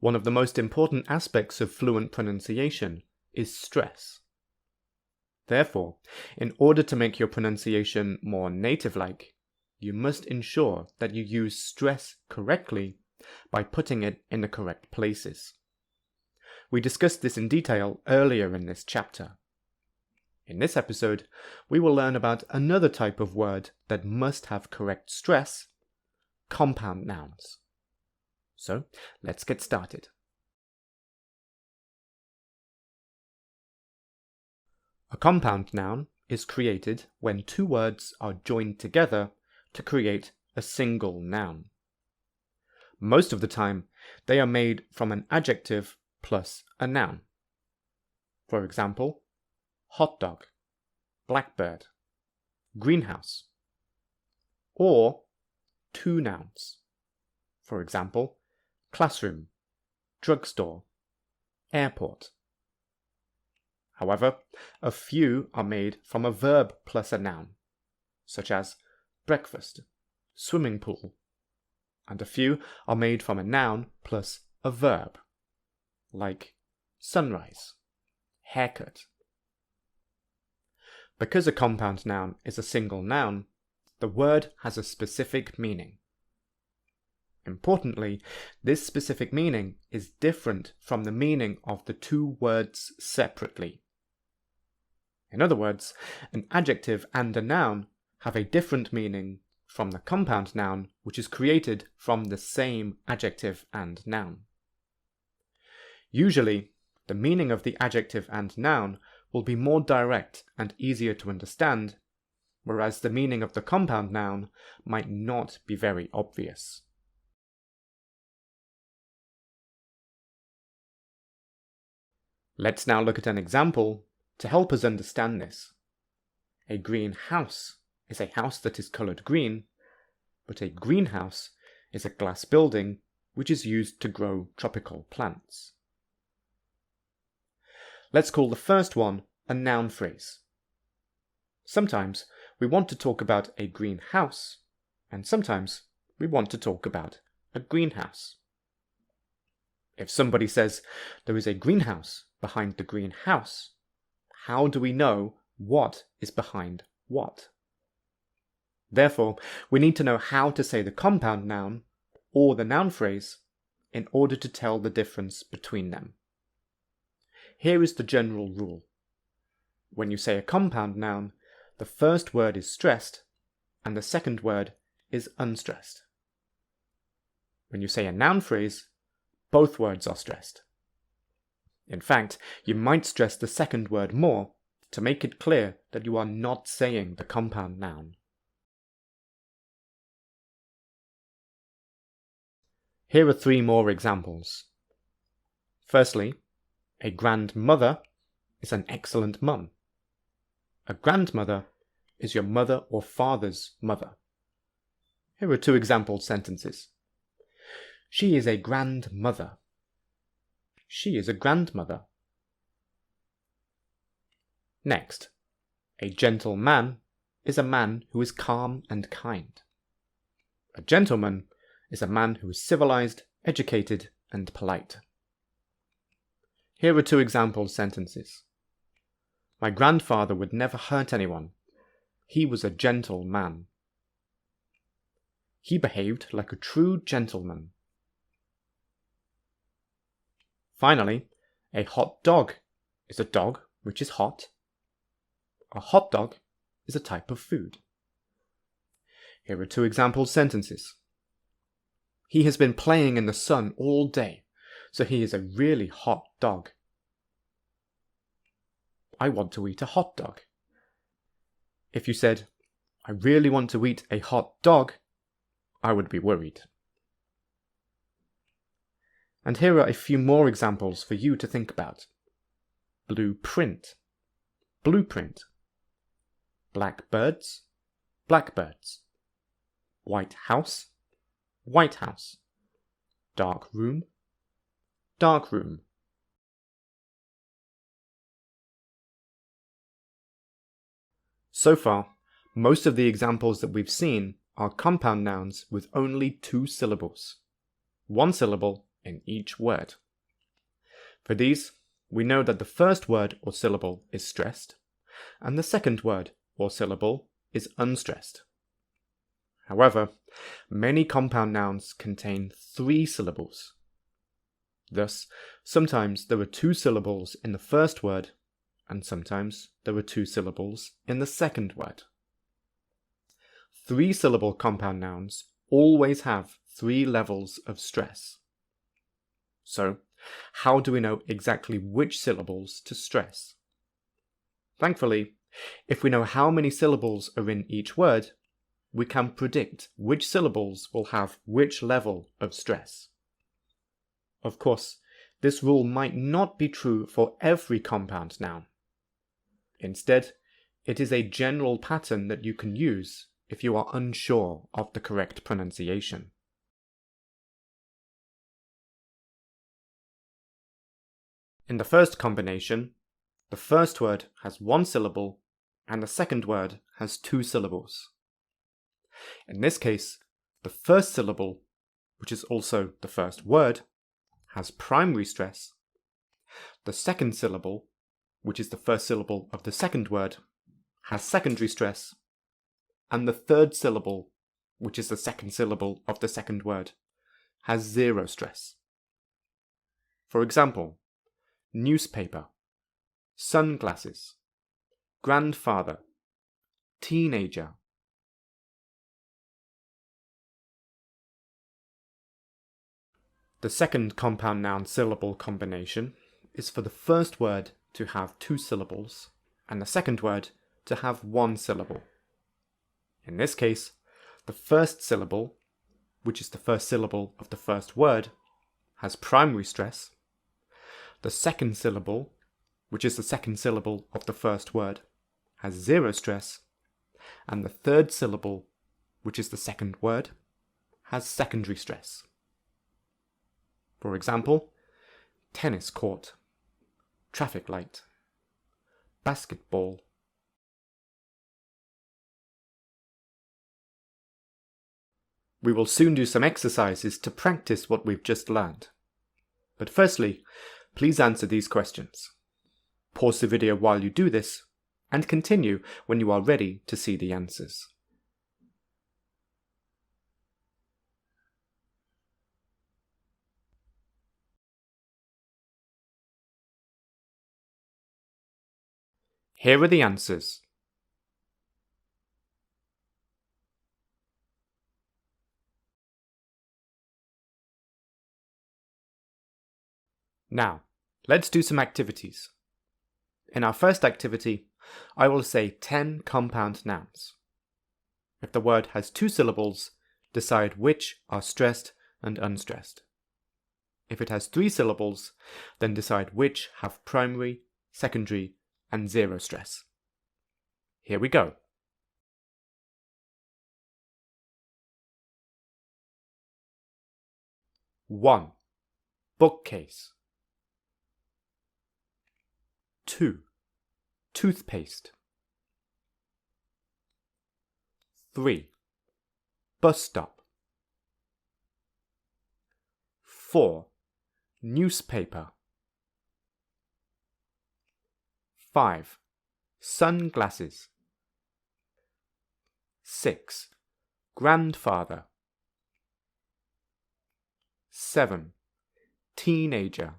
One of the most important aspects of fluent pronunciation is stress. Therefore, in order to make your pronunciation more native-like, you must ensure that you use stress correctly by putting it in the correct places. We discussed this in detail earlier in this chapter. In this episode, we will learn about another type of word that must have correct stress: compound nouns. So, let's get started. A compound noun is created when two words are joined together to create a single noun. Most of the time, they are made from an adjective plus a noun. For example, hot dog, blackbird, greenhouse. Or two nouns. For example, classroom, drugstore, airport. However, a few are made from a verb plus a noun, such as breakfast, swimming pool, and a few are made from a noun plus a verb, like sunrise, haircut. Because a compound noun is a single noun, the word has a specific meaning. Importantly, this specific meaning is different from the meaning of the two words separately. In other words, an adjective and a noun have a different meaning from the compound noun, which is created from the same adjective and noun. Usually, the meaning of the adjective and noun will be more direct and easier to understand, whereas the meaning of the compound noun might not be very obvious. Let's now look at an example to help us understand this. A greenhouse is a house that is coloured green, but a greenhouse is a glass building which is used to grow tropical plants. Let's call the first one a noun phrase. Sometimes we want to talk about a greenhouse, and sometimes we want to talk about a greenhouse. If somebody says there is a greenhouse behind the greenhouse, how do we know what is behind what? Therefore, we need to know how to say the compound noun or the noun phrase in order to tell the difference between them. Here is the general rule. When you say a compound noun, the first word is stressed and the second word is unstressed. When you say a noun phrase, both words are stressed. In fact, you might stress the second word more to make it clear that you are not saying the compound noun. Here are three more examples. Firstly, a grandmother is an excellent mum. A grandmother is your mother or father's mother. Here are two example sentences. She is a grandmother. She is a grandmother. Next, a gentleman is a man who is calm and kind. A gentleman is a man who is civilized, educated, and polite. Here are two example sentences. My grandfather would never hurt anyone. He was a gentle man. He behaved like a true gentleman. Finally, a hot dog is a dog which is hot. A hot dog is a type of food. Here are two example sentences. He has been playing in the sun all day, so he is a really hot dog. I want to eat a hot dog. If you said, I really want to eat a hot dog, I would be worried. And here are a few more examples for you to think about. Blueprint, blueprint. Blackbirds, blackbirds. White house, White House. Dark room, dark room. So far, most of the examples that we've seen are compound nouns with only two syllables. One syllable in each word. For these, we know that the first word or syllable is stressed, and the second word or syllable is unstressed. However, many compound nouns contain 3 syllables. Thus, sometimes there are 2 syllables in the first word, and sometimes there are 2 syllables in the second word. 3-syllable compound nouns always have 3 levels of stress. So, how do we know exactly which syllables to stress? Thankfully, if we know how many syllables are in each word, we can predict which syllables will have which level of stress. Of course, this rule might not be true for every compound noun. Instead, it is a general pattern that you can use if you are unsure of the correct pronunciation. In the first combination, the first word has 1 syllable and the second word has 2 syllables. In this case, the first syllable, which is also the first word, has primary stress. The second syllable, which is the first syllable of the second word, has secondary stress. And the third syllable, which is the second syllable of the second word, has 0 stress. For example, newspaper, sunglasses, grandfather, teenager. The second compound noun syllable combination is for the first word to have 2 syllables and the second word to have 1 syllable. In this case, the first syllable, which is the first syllable of the first word, has primary stress. The second syllable, which is the second syllable of the first word, has 0 stress. And the third syllable, which is the second word, has secondary stress. For example, tennis court, traffic light, basketball. We will soon do some exercises to practice what we've just learned. But firstly, please answer these questions. Pause the video while you do this, and continue when you are ready to see the answers. Here are the answers. Now, let's do some activities. In our first activity, I will say 10 compound nouns. If the word has 2 syllables, decide which are stressed and unstressed. If it has 3 syllables, then decide which have primary, secondary, and 0 stress. Here we go. One, bookcase. 2, toothpaste. 3, bus stop. 4, newspaper. 5, sunglasses. 6, grandfather. 7, teenager.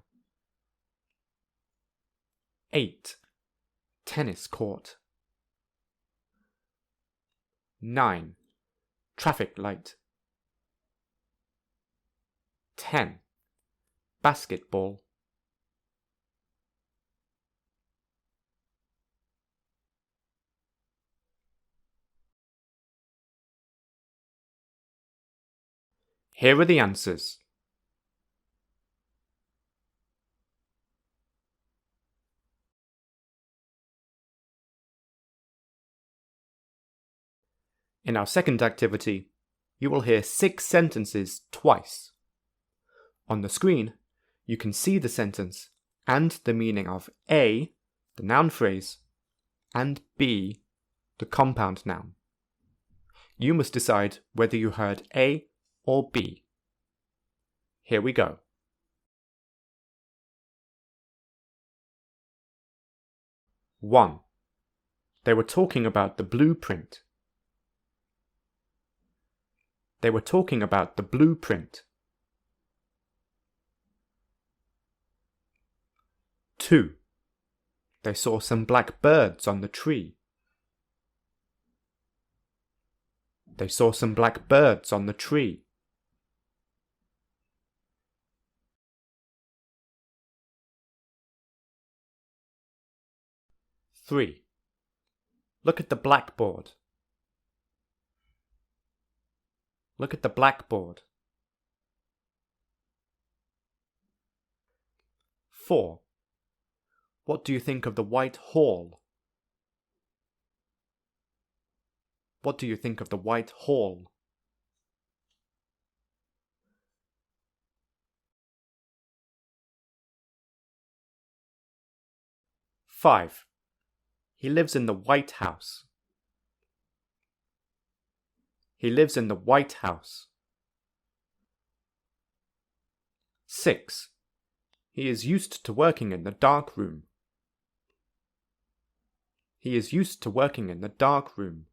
8, tennis court. 9, traffic light. 10, basketball. Here are the answers. In our second activity, you will hear 6 sentences twice. On the screen, you can see the sentence and the meaning of A, the noun phrase, and B, the compound noun. You must decide whether you heard A or B. Here we go. 1. They were talking about the blueprint. They were talking about the blueprint. 2. They saw some black birds on the tree. They saw some black birds on the tree. 3. Look at the blackboard. Look at the blackboard. 4. What do you think of the White Hall? What do you think of the White Hall? 5. He lives in the White House. He lives in the White House. 6. He is used to working in the dark room. He is used to working in the dark room.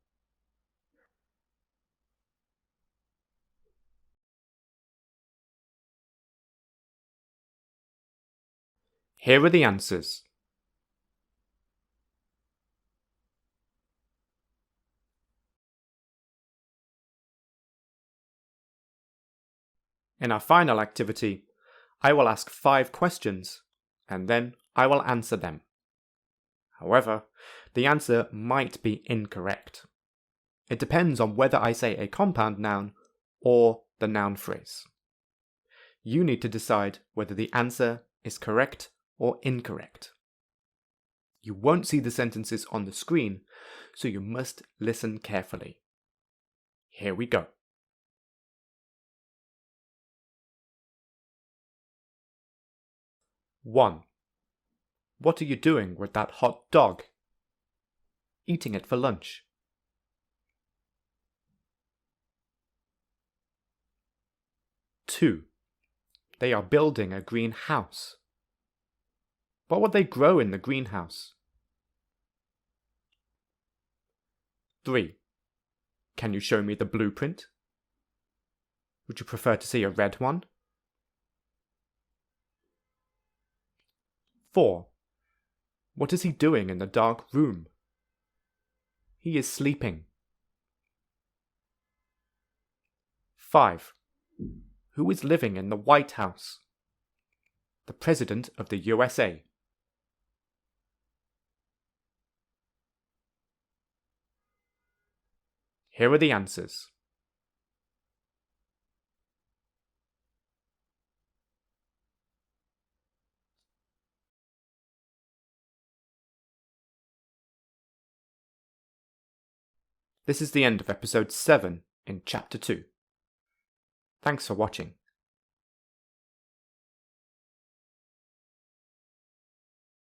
Here are the answers. In our final activity, I will ask 5 questions, and then I will answer them. However, the answer might be incorrect. It depends on whether I say a compound noun or the noun phrase. You need to decide whether the answer is correct or incorrect. You won't see the sentences on the screen, so you must listen carefully. Here we go. 1. What are you doing with that hot dog? Eating it for lunch. 2. They are building a greenhouse. What would they grow in the greenhouse? 3. Can you show me the blueprint? Would you prefer to see a red one? 4. What is he doing in the dark room? He is sleeping. 5. Who is living in the White House? The President of the USA. Here are the answers. This is the end of episode 7 in chapter 2. Thanks for watching.